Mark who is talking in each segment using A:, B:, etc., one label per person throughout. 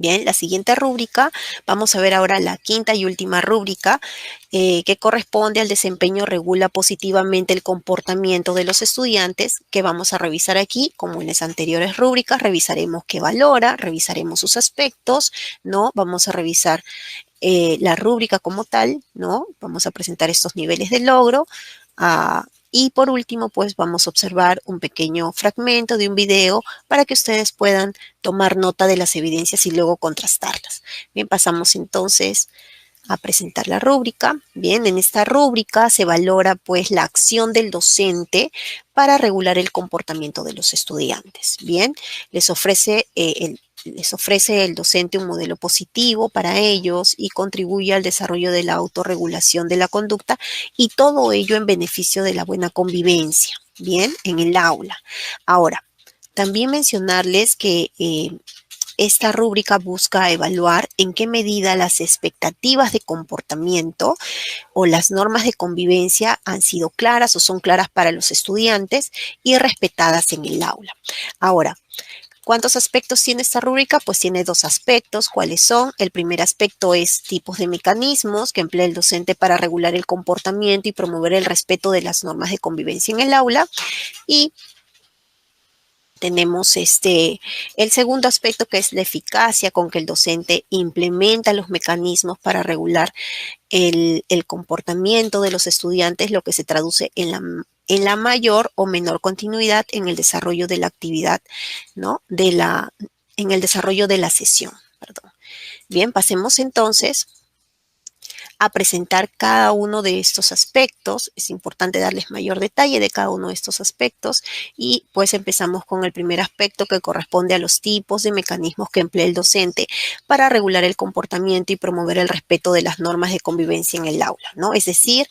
A: Bien, la siguiente rúbrica, vamos a ver ahora la quinta y última rúbrica, que corresponde al desempeño regula positivamente el comportamiento de los estudiantes, que vamos a revisar aquí, como en las anteriores rúbricas, revisaremos qué valora, revisaremos sus aspectos, ¿no? Vamos a revisar la rúbrica como tal, ¿no? Vamos a presentar estos niveles de logro. Y por último, pues vamos a observar un pequeño fragmento de un video para que ustedes puedan tomar nota de las evidencias y luego contrastarlas. Bien, pasamos entonces a presentar la rúbrica. Bien, en esta rúbrica se valora pues la acción del docente para regular el comportamiento de los estudiantes. Bien, les ofrece el docente un modelo positivo para ellos y contribuye al desarrollo de la autorregulación de la conducta y todo ello en beneficio de la buena convivencia, bien, en el aula. Ahora, también mencionarles que esta rúbrica busca evaluar en qué medida las expectativas de comportamiento o las normas de convivencia han sido claras o son claras para los estudiantes y respetadas en el aula. Ahora, ¿cuántos aspectos tiene esta rúbrica? Pues tiene dos aspectos. ¿Cuáles son? El primer aspecto es tipos de mecanismos que emplea el docente para regular el comportamiento y promover el respeto de las normas de convivencia en el aula. Y tenemos el segundo aspecto, que es la eficacia con que el docente implementa los mecanismos para regular el comportamiento de los estudiantes, lo que se traduce en la mayor o menor continuidad en el desarrollo de la actividad, ¿no? En el desarrollo de la sesión. Perdón. Bien, pasemos entonces a presentar cada uno de estos aspectos. Es importante darles mayor detalle de cada uno de estos aspectos y pues empezamos con el primer aspecto, que corresponde a los tipos de mecanismos que emplea el docente para regular el comportamiento y promover el respeto de las normas de convivencia en el aula, ¿no? Es decir,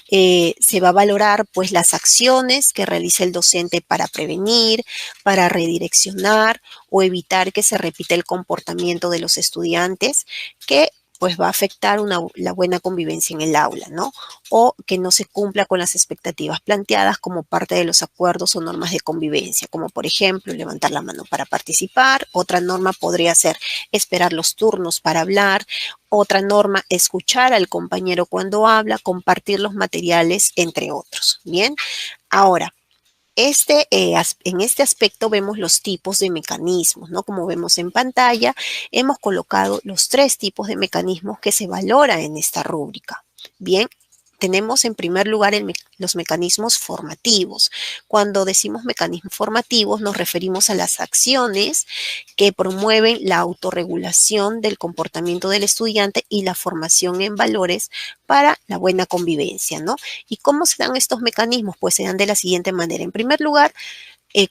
A: se va a valorar pues las acciones que realiza el docente para prevenir, para redireccionar o evitar que se repita el comportamiento de los estudiantes que pues va a afectar la buena convivencia en el aula, ¿no? O que no se cumpla con las expectativas planteadas como parte de los acuerdos o normas de convivencia, como por ejemplo levantar la mano para participar. Otra norma podría ser esperar los turnos para hablar. Otra norma, escuchar al compañero cuando habla, compartir los materiales, entre otros. Bien, ahora, en este aspecto vemos los tipos de mecanismos, ¿no? Como vemos en pantalla, hemos colocado los tres tipos de mecanismos que se valora en esta rúbrica. Bien, tenemos en primer lugar los mecanismos formativos. Cuando decimos mecanismos formativos nos referimos a las acciones que promueven la autorregulación del comportamiento del estudiante y la formación en valores para la buena convivencia, ¿no? ¿Y cómo se dan estos mecanismos? Pues se dan de la siguiente manera. En primer lugar,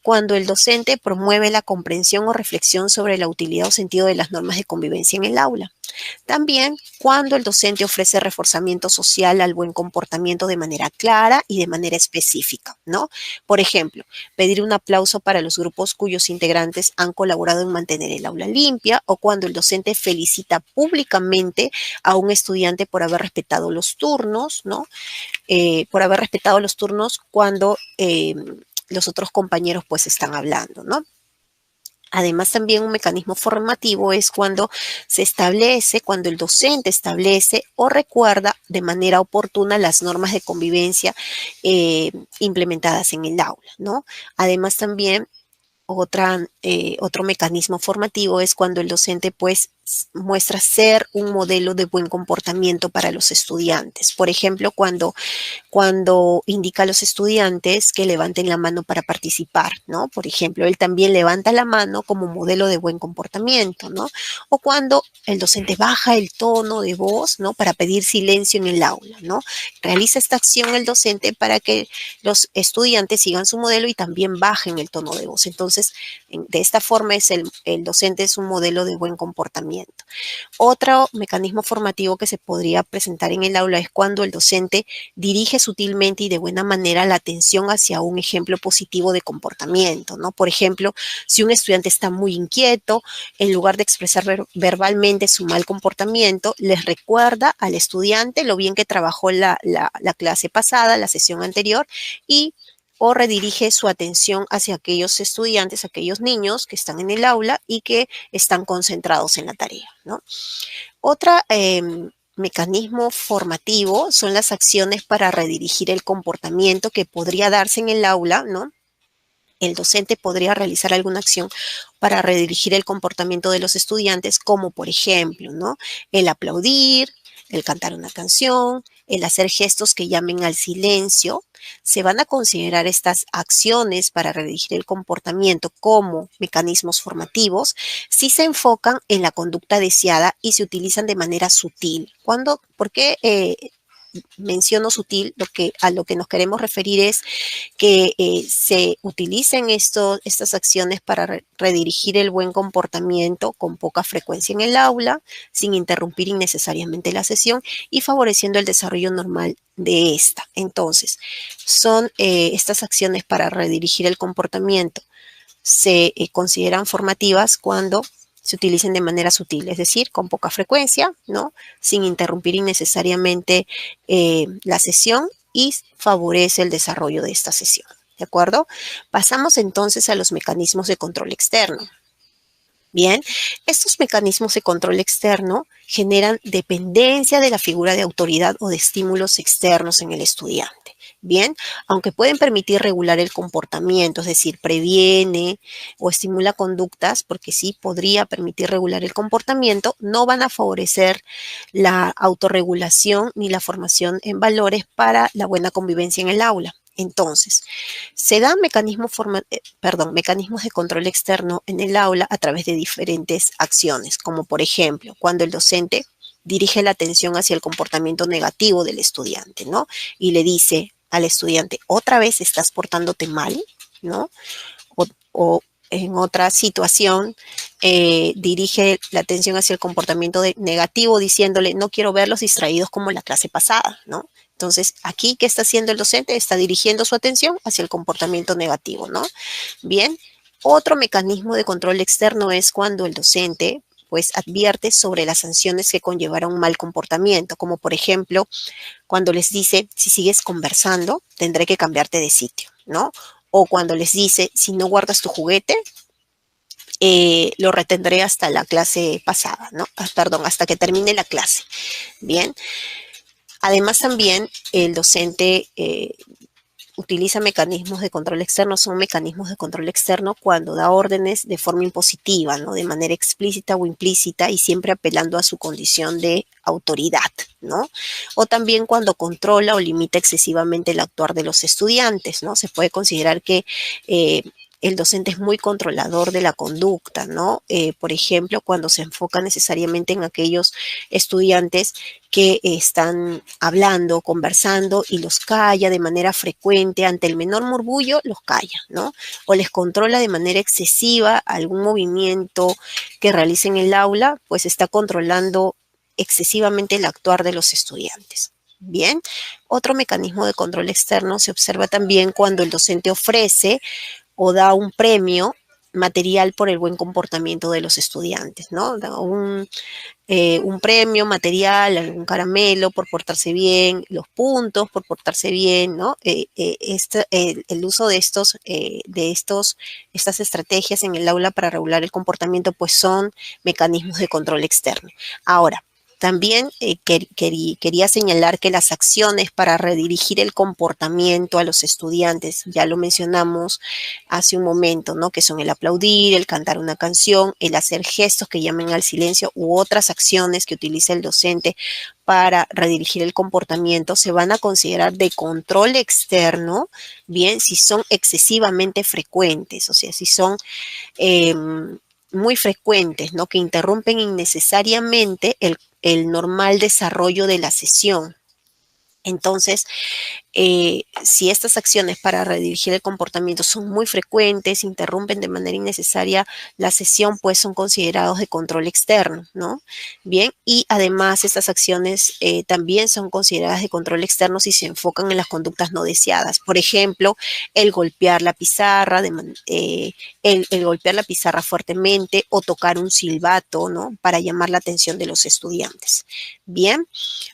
A: cuando el docente promueve la comprensión o reflexión sobre la utilidad o sentido de las normas de convivencia en el aula. También cuando el docente ofrece reforzamiento social al buen comportamiento de manera clara y de manera específica, ¿no? Por ejemplo, pedir un aplauso para los grupos cuyos integrantes han colaborado en mantener el aula limpia, o cuando el docente felicita públicamente a un estudiante por haber respetado los turnos, ¿no? Por haber respetado los turnos cuando los otros compañeros pues están hablando, ¿no? Además, también un mecanismo formativo es cuando cuando el docente establece o recuerda de manera oportuna las normas de convivencia implementadas en el aula, ¿no? Además, también otro mecanismo formativo es cuando el docente pues muestra ser un modelo de buen comportamiento para los estudiantes. Por ejemplo, cuando indica a los estudiantes que levanten la mano para participar, ¿no? Por ejemplo, él también levanta la mano como modelo de buen comportamiento, ¿no? O cuando el docente baja el tono de voz, ¿no? Para pedir silencio en el aula, ¿no? Realiza esta acción el docente para que los estudiantes sigan su modelo y también bajen el tono de voz. Entonces, de esta forma el docente es un modelo de buen comportamiento. Otro mecanismo formativo que se podría presentar en el aula es cuando el docente dirige sutilmente y de buena manera la atención hacia un ejemplo positivo de comportamiento, ¿no? Por ejemplo, si un estudiante está muy inquieto, en lugar de expresar verbalmente su mal comportamiento, les recuerda al estudiante lo bien que trabajó la clase pasada, la sesión anterior, y o redirige su atención hacia aquellos estudiantes, aquellos niños que están en el aula y que están concentrados en la tarea, ¿no? Otro mecanismo formativo son las acciones para redirigir el comportamiento que podría darse en el aula, ¿no? El docente podría realizar alguna acción para redirigir el comportamiento de los estudiantes, como por ejemplo, ¿no? El aplaudir, el cantar una canción, el hacer gestos que llamen al silencio. Se van a considerar estas acciones para redirigir el comportamiento como mecanismos formativos si se enfocan en la conducta deseada y se utilizan de manera sutil. ¿Por qué menciono sutil? A lo que nos queremos referir es que se utilicen estas acciones para redirigir el buen comportamiento con poca frecuencia en el aula, sin interrumpir innecesariamente la sesión y favoreciendo el desarrollo normal de esta. Entonces, son estas acciones para redirigir el comportamiento se consideran formativas cuando se utilicen de manera sutil, es decir, con poca frecuencia, ¿no? Sin interrumpir innecesariamente la sesión y favorece el desarrollo de esta sesión. ¿De acuerdo? Pasamos entonces a los mecanismos de control externo. Bien, estos mecanismos de control externo generan dependencia de la figura de autoridad o de estímulos externos en el estudiante. Bien, aunque pueden permitir regular el comportamiento, es decir, previene o estimula conductas, porque sí podría permitir regular el comportamiento, no van a favorecer la autorregulación ni la formación en valores para la buena convivencia en el aula. Entonces, se dan mecanismos de control externo en el aula a través de diferentes acciones, como por ejemplo, cuando el docente dirige la atención hacia el comportamiento negativo del estudiante, ¿no? Y le dice al estudiante, otra vez estás portándote mal, ¿no? O en otra situación, dirige la atención hacia el comportamiento negativo diciéndole, no quiero verlos distraídos como la clase pasada, ¿no? Entonces, aquí, ¿qué está haciendo el docente? Está dirigiendo su atención hacia el comportamiento negativo, ¿no? Bien, otro mecanismo de control externo es cuando el docente, pues, advierte sobre las sanciones que conllevará un mal comportamiento, como por ejemplo, cuando les dice, si sigues conversando, tendré que cambiarte de sitio, ¿no? O cuando les dice, si no guardas tu juguete, lo retendré hasta la clase pasada, ¿no? Perdón, hasta que termine la clase. Bien. Además, también el docente utiliza mecanismos de control externo, son mecanismos de control externo cuando da órdenes de forma impositiva, ¿no? De manera explícita o implícita y siempre apelando a su condición de autoridad, ¿no? O también cuando controla o limita excesivamente el actuar de los estudiantes, ¿no? Se puede considerar que el docente es muy controlador de la conducta, ¿no? Por ejemplo, cuando se enfoca necesariamente en aquellos estudiantes que están hablando, conversando y los calla de manera frecuente, ante el menor murmullo los calla, ¿no? O les controla de manera excesiva algún movimiento que realicen en el aula, pues está controlando excesivamente el actuar de los estudiantes. Bien, otro mecanismo de control externo se observa también cuando el docente ofrece o da un premio material por el buen comportamiento de los estudiantes, ¿no? Da un premio material, algún caramelo por portarse bien, los puntos por portarse bien, ¿no? El uso de estas estrategias en el aula para regular el comportamiento, pues son mecanismos de control externo. Ahora, también quería señalar que las acciones para redirigir el comportamiento a los estudiantes, ya lo mencionamos hace un momento, ¿no? Que son el aplaudir, el cantar una canción, el hacer gestos que llamen al silencio u otras acciones que utiliza el docente para redirigir el comportamiento, se van a considerar de control externo, bien, si son excesivamente frecuentes, o sea, si son muy frecuentes, ¿no? Que interrumpen innecesariamente el normal desarrollo de la sesión. Entonces, si estas acciones para redirigir el comportamiento son muy frecuentes, interrumpen de manera innecesaria la sesión, pues son considerados de control externo, ¿no? Bien, y además estas acciones también son consideradas de control externo si se enfocan en las conductas no deseadas. Por ejemplo, el golpear la pizarra, el golpear la pizarra fuertemente o tocar un silbato, ¿no? Para llamar la atención de los estudiantes. Bien,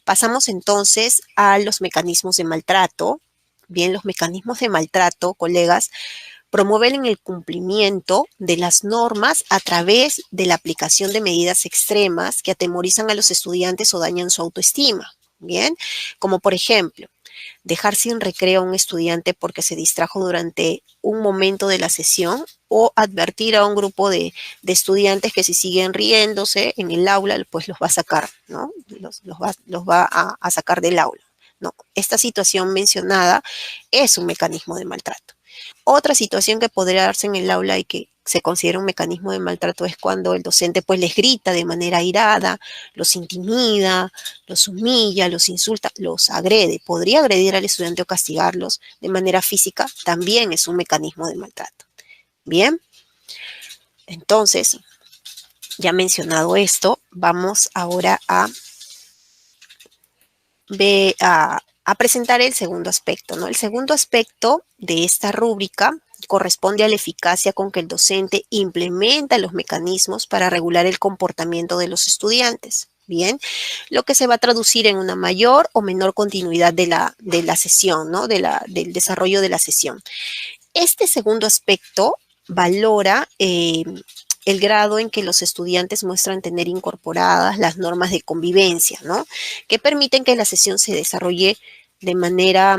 A: pasamos entonces a los mecanismos de maltrato, Bien, los mecanismos de maltrato, colegas, promueven el cumplimiento de las normas a través de la aplicación de medidas extremas que atemorizan a los estudiantes o dañan su autoestima. Bien, como por ejemplo, dejar sin recreo a un estudiante porque se distrajo durante un momento de la sesión o advertir a un grupo de estudiantes que si siguen riéndose en el aula, pues los va a sacar, ¿no? Los va a sacar del aula. No, esta situación mencionada es un mecanismo de maltrato. Otra situación que podría darse en el aula y que se considera un mecanismo de maltrato es cuando el docente pues les grita de manera airada, los intimida, los humilla, los insulta, los agrede. Podría agredir al estudiante o castigarlos de manera física, también es un mecanismo de maltrato. Bien, entonces, ya mencionado esto, vamos ahora a presentar el segundo aspecto, ¿no? El segundo aspecto de esta rúbrica corresponde a la eficacia con que el docente implementa los mecanismos para regular el comportamiento de los estudiantes. Bien, lo que se va a traducir en una mayor o menor continuidad de la sesión, ¿no? Del desarrollo de la sesión. Este segundo aspecto valora el grado en que los estudiantes muestran tener incorporadas las normas de convivencia, ¿no? Que permiten que la sesión se desarrolle de manera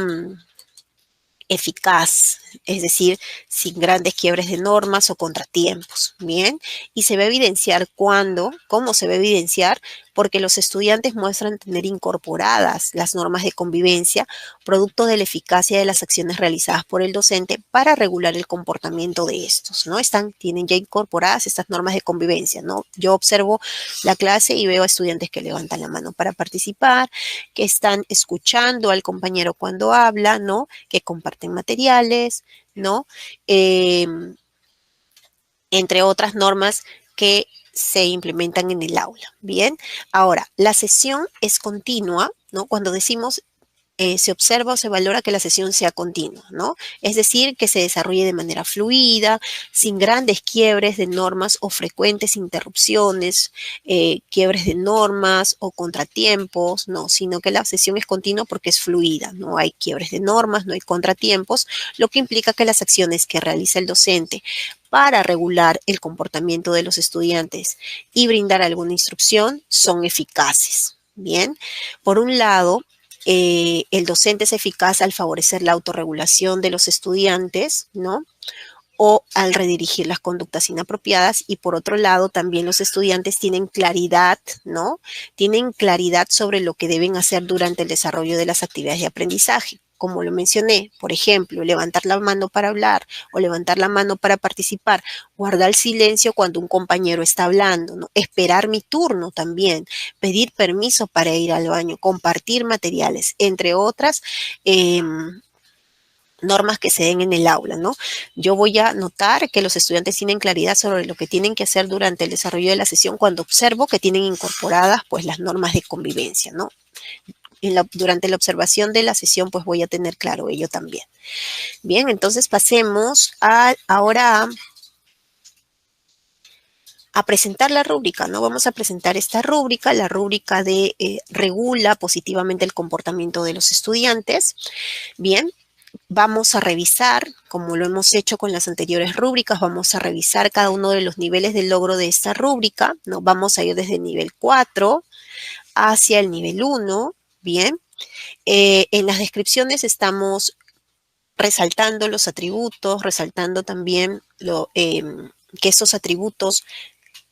A: eficaz, es decir, sin grandes quiebres de normas o contratiempos, ¿bien? Y se va a evidenciar ¿cómo se va a evidenciar? Porque los estudiantes muestran tener incorporadas las normas de convivencia, producto de la eficacia de las acciones realizadas por el docente para regular el comportamiento de estos, ¿no? Tienen ya incorporadas estas normas de convivencia, ¿no? Yo observo la clase y veo a estudiantes que levantan la mano para participar, que están escuchando al compañero cuando habla, ¿no? Que comparten materiales, ¿no? Entre otras normas que se implementan en el aula. Bien, ahora, la sesión es continua, ¿no? Cuando decimos se observa o se valora que la sesión sea continua, ¿no? Es decir, que se desarrolle de manera fluida, sin grandes quiebres de normas o frecuentes interrupciones, quiebres de normas o contratiempos, no, sino que la sesión es continua porque es fluida, no hay quiebres de normas, no hay contratiempos, lo que implica que las acciones que realiza el docente para regular el comportamiento de los estudiantes y brindar alguna instrucción son eficaces. Bien, por un lado, el docente es eficaz al favorecer la autorregulación de los estudiantes, ¿no? O al redirigir las conductas inapropiadas y por otro lado también los estudiantes tienen claridad, ¿no? Tienen claridad sobre lo que deben hacer durante el desarrollo de las actividades de aprendizaje. Como lo mencioné, por ejemplo, levantar la mano para hablar o levantar la mano para participar, guardar silencio cuando un compañero está hablando, ¿no? Esperar mi turno también, pedir permiso para ir al baño, compartir materiales, entre otras normas que se den en el aula, ¿no? Yo voy a notar que los estudiantes tienen claridad sobre lo que tienen que hacer durante el desarrollo de la sesión cuando observo que tienen incorporadas pues las normas de convivencia, ¿no? Durante la observación de la sesión pues voy a tener claro ello también. Bien, entonces pasemos ahora a presentar la rúbrica, ¿no? Vamos a presentar esta rúbrica, la rúbrica de regula positivamente el comportamiento de los estudiantes. Bien, vamos a revisar, como lo hemos hecho con las anteriores rúbricas, vamos a revisar cada uno de los niveles de logro de esta rúbrica, ¿no? Vamos a ir desde el nivel 4 hacia el nivel 1, bien. En las descripciones estamos resaltando los atributos, resaltando también que esos atributos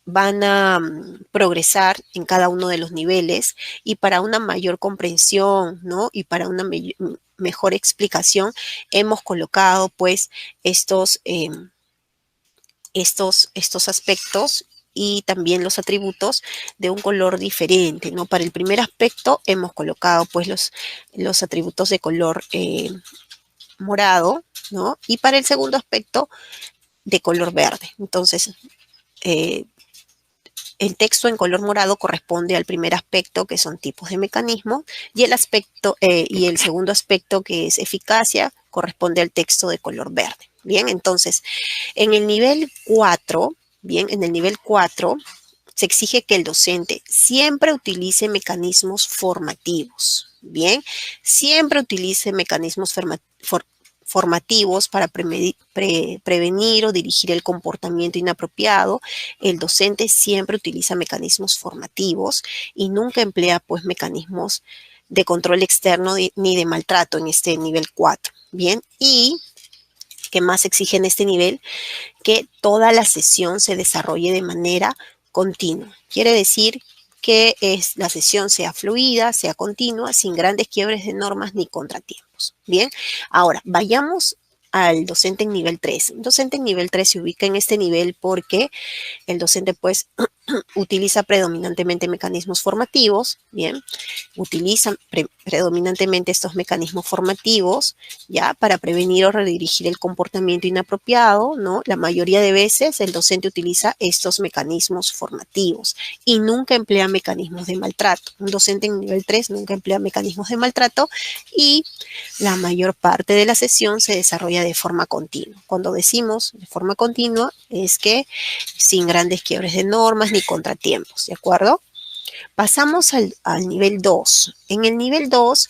A: van a progresar en cada uno de los niveles y para una mayor comprensión, ¿no? Y para una mejor explicación hemos colocado pues estos aspectos y también los atributos de un color diferente, ¿no? Para el primer aspecto hemos colocado pues los atributos de color morado, ¿no? Y para el segundo aspecto de color verde. Entonces, el texto en color morado corresponde al primer aspecto, que son tipos de mecanismos, y el segundo aspecto, que es eficacia, corresponde al texto de color verde. Bien, entonces, en el nivel 4, se exige que el docente siempre utilice mecanismos formativos, Bien, siempre utilice mecanismos formativos para prevenir o dirigir el comportamiento inapropiado. El docente siempre utiliza mecanismos formativos y nunca emplea pues mecanismos de control externo ni de maltrato en este nivel 4. Bien, y ¿qué más exige en este nivel? Que toda la sesión se desarrolle de manera continua. Quiere decir que la sesión sea fluida, sea continua, sin grandes quiebres de normas ni contratiempos. Bien, ahora vayamos al docente en nivel 3. El docente en nivel 3 se ubica en este nivel porque el docente pues utiliza predominantemente mecanismos formativos, bien, utiliza predominantemente estos mecanismos formativos, ya, para prevenir o redirigir el comportamiento inapropiado, ¿no? La mayoría de veces el docente utiliza estos mecanismos formativos y nunca emplea mecanismos de maltrato. Un docente en nivel 3 nunca emplea mecanismos de maltrato y la mayor parte de la sesión se desarrolla de forma continua. Cuando decimos de forma continua es que sin grandes quiebres de normas ni contratiempos, ¿de acuerdo? Pasamos al nivel 2. En el nivel 2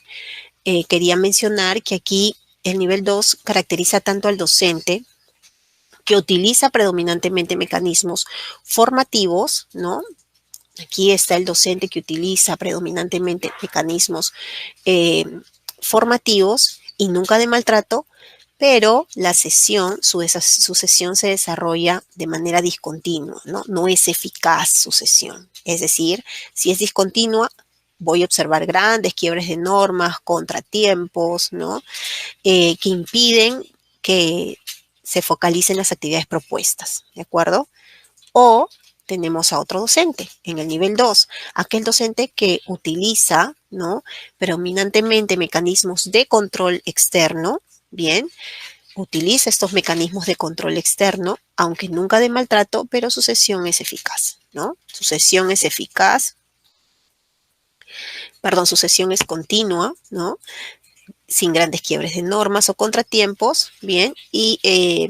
A: quería mencionar que aquí el nivel 2 caracteriza tanto al docente que utiliza predominantemente mecanismos formativos, ¿no? Aquí está el docente que utiliza predominantemente mecanismos formativos y nunca de maltrato, pero la sesión, su sesión se desarrolla de manera discontinua, ¿no? No es eficaz su sesión. Es decir, si es discontinua, voy a observar grandes quiebres de normas, contratiempos, ¿no? Que impiden que se focalicen las actividades propuestas, ¿de acuerdo? O tenemos a otro docente en el nivel 2, aquel docente que utiliza, ¿no? Predominantemente mecanismos de control externo, bien, utiliza estos mecanismos de control externo, aunque nunca de maltrato, pero su sesión es eficaz, ¿no? Su sesión es eficaz, perdón, su sesión es continua, ¿no? Sin grandes quiebres de normas o contratiempos, bien, y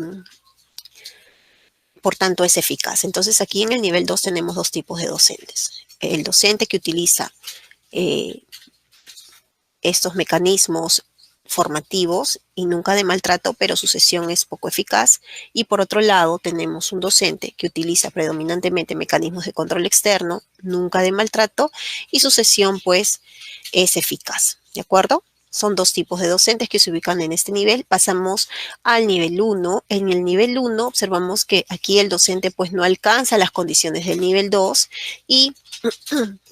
A: por tanto es eficaz. Entonces aquí en el nivel 2 tenemos dos tipos de docentes. El docente que utiliza estos mecanismos formativos y nunca de maltrato, pero su sesión es poco eficaz. Y por otro lado, tenemos un docente que utiliza predominantemente mecanismos de control externo, nunca de maltrato, y su sesión pues es eficaz. ¿De acuerdo? Son dos tipos de docentes que se ubican en este nivel. Pasamos al nivel 1. En el nivel 1 observamos que aquí el docente pues no alcanza las condiciones del nivel 2 y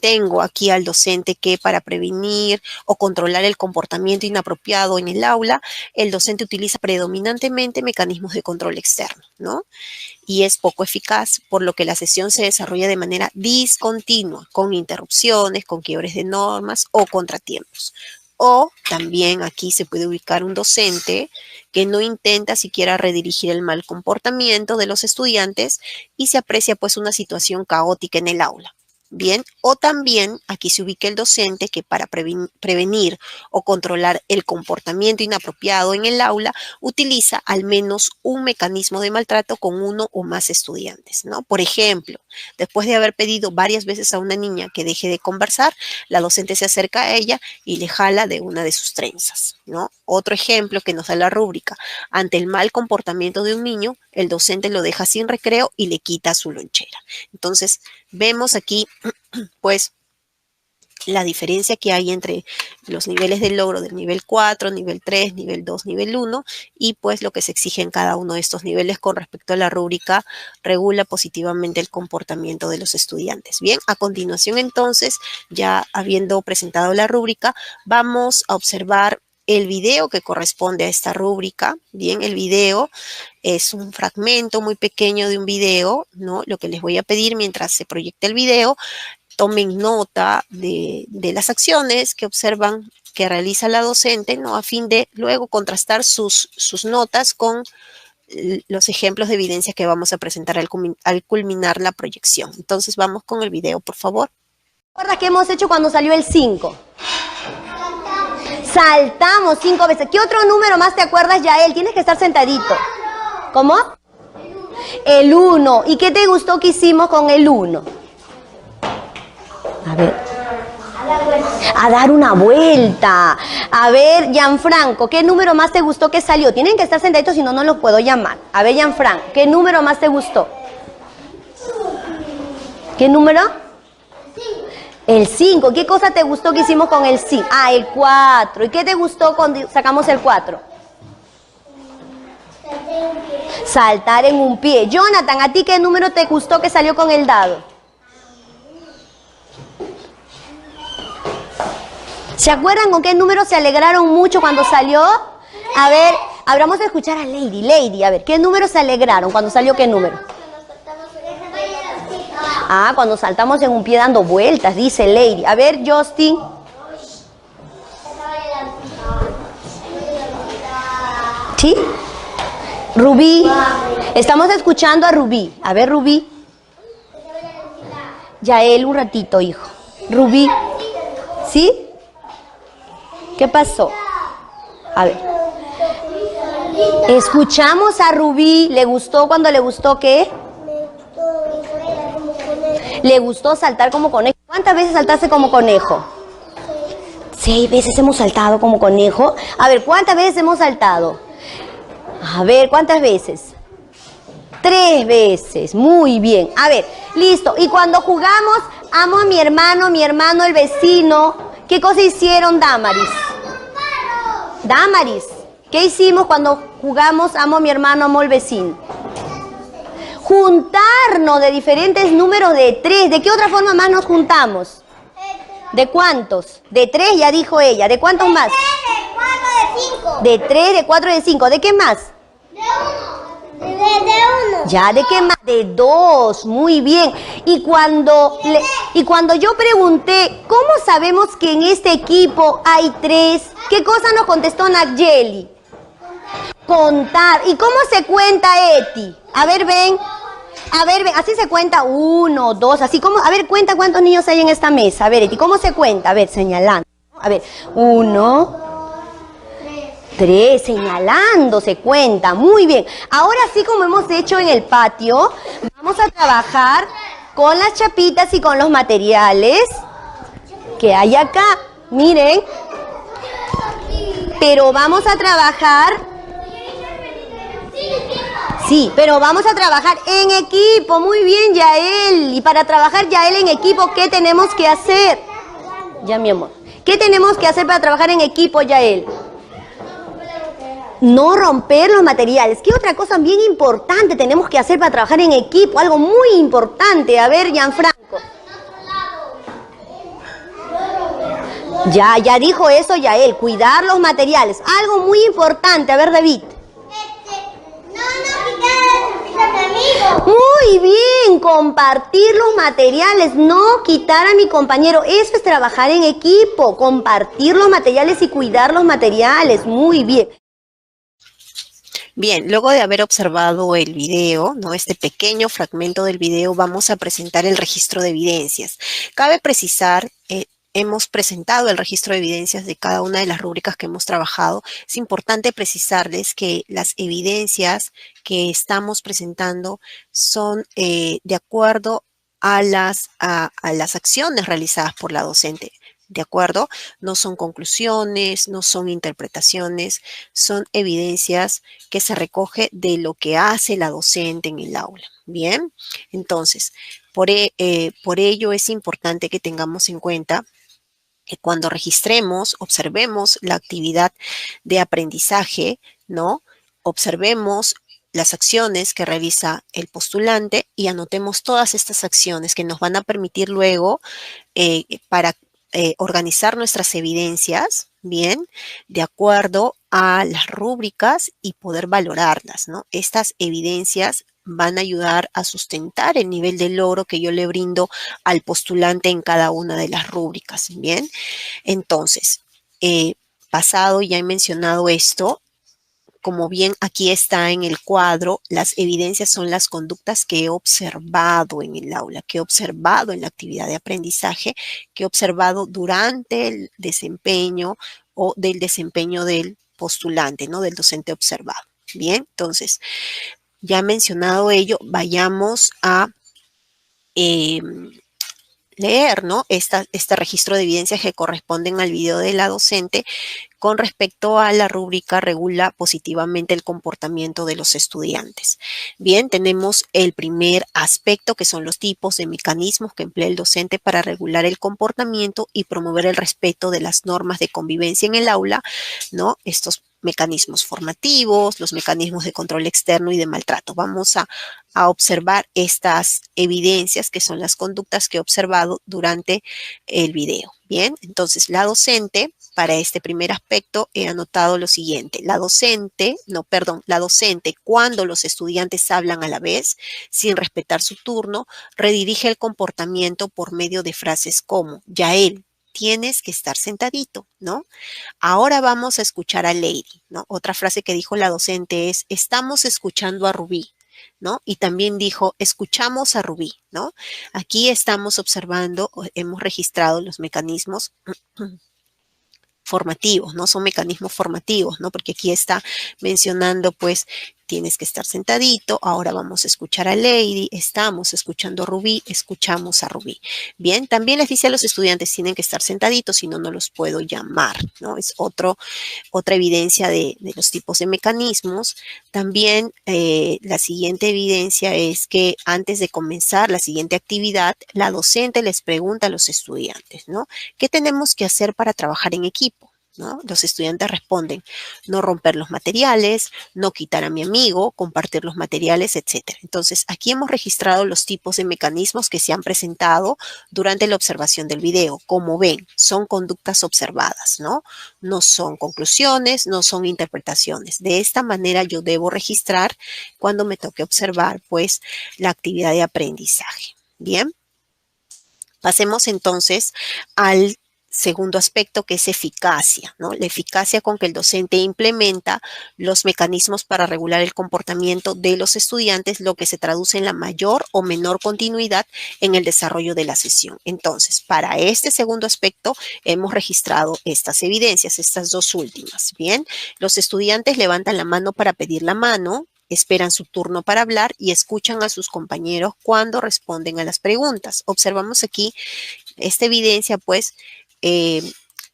A: tengo aquí al docente que para prevenir o controlar el comportamiento inapropiado en el aula, el docente utiliza predominantemente mecanismos de control externo, ¿no? Y es poco eficaz, por lo que la sesión se desarrolla de manera discontinua, con interrupciones, con quiebres de normas o contratiempos. O también aquí se puede ubicar un docente que no intenta siquiera redirigir el mal comportamiento de los estudiantes y se aprecia pues una situación caótica en el aula. Bien, o también aquí se ubica el docente que para prevenir o controlar el comportamiento inapropiado en el aula utiliza al menos un mecanismo de maltrato con uno o más estudiantes, ¿no? Por ejemplo, después de haber pedido varias veces a una niña que deje de conversar, la docente se acerca a ella y le jala de una de sus trenzas, ¿no? Otro ejemplo que nos da la rúbrica: ante el mal comportamiento de un niño, el docente lo deja sin recreo y le quita su lonchera. Entonces, vemos aquí pues la diferencia que hay entre los niveles de logro del nivel 4, nivel 3, nivel 2, nivel 1 y pues lo que se exige en cada uno de estos niveles con respecto a la rúbrica regula positivamente el comportamiento de los estudiantes. Bien, a continuación entonces, ya habiendo presentado la rúbrica, vamos a observar el video que corresponde a esta rúbrica. Bien, el video es un fragmento muy pequeño de un video, ¿no? Lo que les voy a pedir mientras se proyecta el video, tomen nota de las acciones que observan que realiza la docente, ¿no? A fin de luego contrastar sus notas con los ejemplos de evidencia que vamos a presentar al culminar la proyección. Entonces vamos con el video, por favor.
B: ¿Recuerdas qué hemos hecho cuando salió el 5? Saltamos 5 veces. ¿Qué otro número más te acuerdas, Yael? Tienes que estar sentadito. ¿Cómo? El 1. ¿Y qué te gustó que hicimos con el 1? A ver. A dar una vuelta. A ver, Gianfranco, ¿qué número más te gustó que salió? Tienen que estar sentaditos, si no, no los puedo llamar. A ver, Gianfranco, ¿qué número más te gustó? ¿Qué número? El 5. ¿Qué cosa te gustó que hicimos con el 5? Ah, el 4. ¿Y qué te gustó cuando sacamos el 4? Saltar en un pie. Jonathan, ¿a ti qué número te gustó que salió con el dado? ¿Se acuerdan con qué número se alegraron mucho cuando salió? A ver, vamos a escuchar a Lady. Lady, a ver, ¿qué número se alegraron? ¿Cuando salió qué número? Ah, cuando saltamos en un pie dando vueltas, dice Lady. A ver, Justin. ¿Sí? Rubí. Estamos escuchando a Rubí. A ver, Rubí. Yael, un ratito, hijo. Rubí. ¿Sí? ¿Qué pasó? A ver. Escuchamos a Rubí. ¿Le gustó cuando le gustó qué? Le gustó saltar como conejo. ¿Cuántas veces saltaste como conejo? 6 veces hemos saltado como conejo. A ver, ¿cuántas veces hemos saltado? A ver, ¿cuántas veces? 3 veces. Muy bien. A ver, listo. Y cuando jugamos, amo a mi hermano el vecino. ¿Qué cosa hicieron, Damaris? Damaris, ¿qué hicimos cuando jugamos amo a mi hermano, amo al vecino? Juntarnos de diferentes números de 3. ¿De qué otra forma más nos juntamos? ¿De cuántos? De 3, ya dijo ella. ¿De cuántos más? De 3, de 4, de 5. ¿De qué más?
C: De 1.
B: Ya, ¿de qué más? De 2. Muy bien. Y cuando yo pregunté, ¿cómo sabemos que en este equipo hay 3? ¿Qué cosa nos contestó Nayeli? Contar. ¿Y cómo se cuenta, Eti? A ver, ven. A ver, ven. Así se cuenta 1, 2, así como. A ver, cuenta cuántos niños hay en esta mesa. A ver, Eti, ¿cómo se cuenta? A ver, señalando. A ver, 1, 3, señalando se cuenta. Muy bien. Ahora sí, como hemos hecho en el patio, vamos a trabajar con las chapitas y con los materiales que hay acá. Miren. Pero vamos a trabajar. Sí, pero vamos a trabajar en equipo. Muy bien, Yael. Y para trabajar, Yael, en equipo, ¿qué tenemos que hacer? Ya, mi amor. ¿Qué tenemos que hacer para trabajar en equipo, Yael? No romper los materiales. ¿Qué otra cosa bien importante tenemos que hacer para trabajar en equipo? Algo muy importante. A ver, Gianfranco. Ya dijo eso Yael. Cuidar los materiales. Algo muy importante. A ver, David. Muy bien, compartir los materiales, no quitar a mi compañero. Eso es trabajar en equipo, compartir los materiales y cuidar los materiales. Muy bien.
A: Bien, luego de haber observado el video, ¿no? Este pequeño fragmento del video, vamos a presentar el registro de evidencias. Cabe precisar, hemos presentado el registro de evidencias de cada una de las rúbricas que hemos trabajado. Es importante precisarles que las evidencias que estamos presentando son de acuerdo a las acciones realizadas por la docente. ¿De acuerdo? No son conclusiones, no son interpretaciones, son evidencias que se recoge de lo que hace la docente en el aula. Bien, entonces, por ello es importante que tengamos en cuenta que cuando registremos, observemos la actividad de aprendizaje, ¿no? Observemos las acciones que realiza el postulante y anotemos todas estas acciones que nos van a permitir luego para organizar nuestras evidencias, bien, de acuerdo a las rúbricas y poder valorarlas, ¿no? Estas evidencias van a ayudar a sustentar el nivel de logro que yo le brindo al postulante en cada una de las rúbricas, ¿bien? Entonces, pasado, ya he mencionado esto, como bien aquí está en el cuadro, las evidencias son las conductas que he observado en el aula, que he observado en la actividad de aprendizaje, que he observado durante el desempeño o del desempeño del postulante, ¿no? Del docente observado. Bien, entonces, ya mencionado ello, vayamos a leer, ¿no? Este registro de evidencias que corresponden al video de la docente con respecto a la rúbrica regula positivamente el comportamiento de los estudiantes. Bien, tenemos el primer aspecto que son los tipos de mecanismos que emplea el docente para regular el comportamiento y promover el respeto de las normas de convivencia en el aula, ¿no? Estos mecanismos formativos, los mecanismos de control externo y de maltrato. Vamos a observar estas evidencias que son las conductas que he observado durante el video. Bien, entonces la docente, para este primer aspecto he anotado lo siguiente. La docente, cuando los estudiantes hablan a la vez, sin respetar su turno, redirige el comportamiento por medio de frases como, Yael, tienes que estar sentadito, ¿no? Ahora vamos a escuchar a Lady, ¿no? Otra frase que dijo la docente es, estamos escuchando a Rubí, ¿no? Y también dijo, escuchamos a Rubí, ¿no? Aquí estamos observando, hemos registrado los mecanismos formativos, ¿no? Son mecanismos formativos, ¿no? Porque aquí está mencionando, pues, tienes que estar sentadito, ahora vamos a escuchar a Lady, estamos escuchando a Rubí, escuchamos a Rubí. Bien, también les dice a los estudiantes, tienen que estar sentaditos, si no, no los puedo llamar, ¿no? Es otra evidencia de los tipos de mecanismos. También la siguiente evidencia es que antes de comenzar la siguiente actividad, la docente les pregunta a los estudiantes, ¿no? ¿Qué tenemos que hacer para trabajar en equipo? ¿No? Los estudiantes responden, no romper los materiales, no quitar a mi amigo, compartir los materiales, etc. Entonces, aquí hemos registrado los tipos de mecanismos que se han presentado durante la observación del video. Como ven, son conductas observadas, ¿no? No son conclusiones, no son interpretaciones. De esta manera yo debo registrar cuando me toque observar, pues, la actividad de aprendizaje. Bien. Pasemos entonces al segundo aspecto, que es eficacia, ¿no? La eficacia con que el docente implementa los mecanismos para regular el comportamiento de los estudiantes, lo que se traduce en la mayor o menor continuidad en el desarrollo de la sesión. Entonces, para este segundo aspecto hemos registrado estas evidencias, estas dos últimas. Bien, los estudiantes levantan la mano para pedir la mano, esperan su turno para hablar y escuchan a sus compañeros cuando responden a las preguntas. Observamos aquí esta evidencia, pues,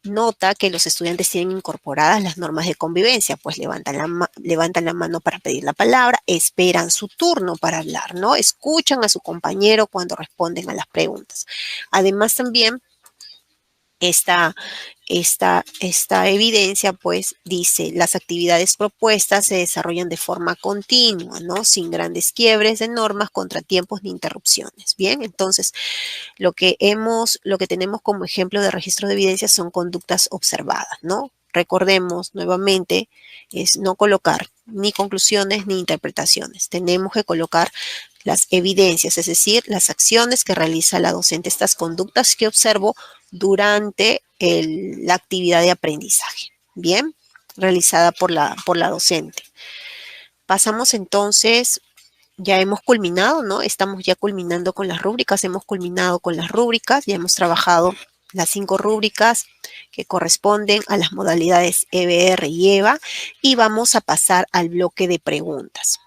A: nota que los estudiantes tienen incorporadas las normas de convivencia, pues levantan la mano para pedir la palabra, esperan su turno para hablar, ¿no? Escuchan a su compañero cuando responden a las preguntas. Además, también esta evidencia, pues, dice, las actividades propuestas se desarrollan de forma continua, ¿no? Sin grandes quiebres de normas, contratiempos ni interrupciones. Bien, entonces, lo que tenemos como ejemplo de registro de evidencia son conductas observadas, ¿no? Recordemos nuevamente, es no colocar ni conclusiones ni interpretaciones. Tenemos que colocar las evidencias, es decir, las acciones que realiza la docente, estas conductas que observo durante la actividad de aprendizaje, bien, realizada por la docente. Pasamos entonces, ya hemos culminado, ¿no? Estamos ya culminando con las rúbricas, ya hemos trabajado las 5 rúbricas que corresponden a las modalidades EBR y EVA y vamos a pasar al bloque de preguntas.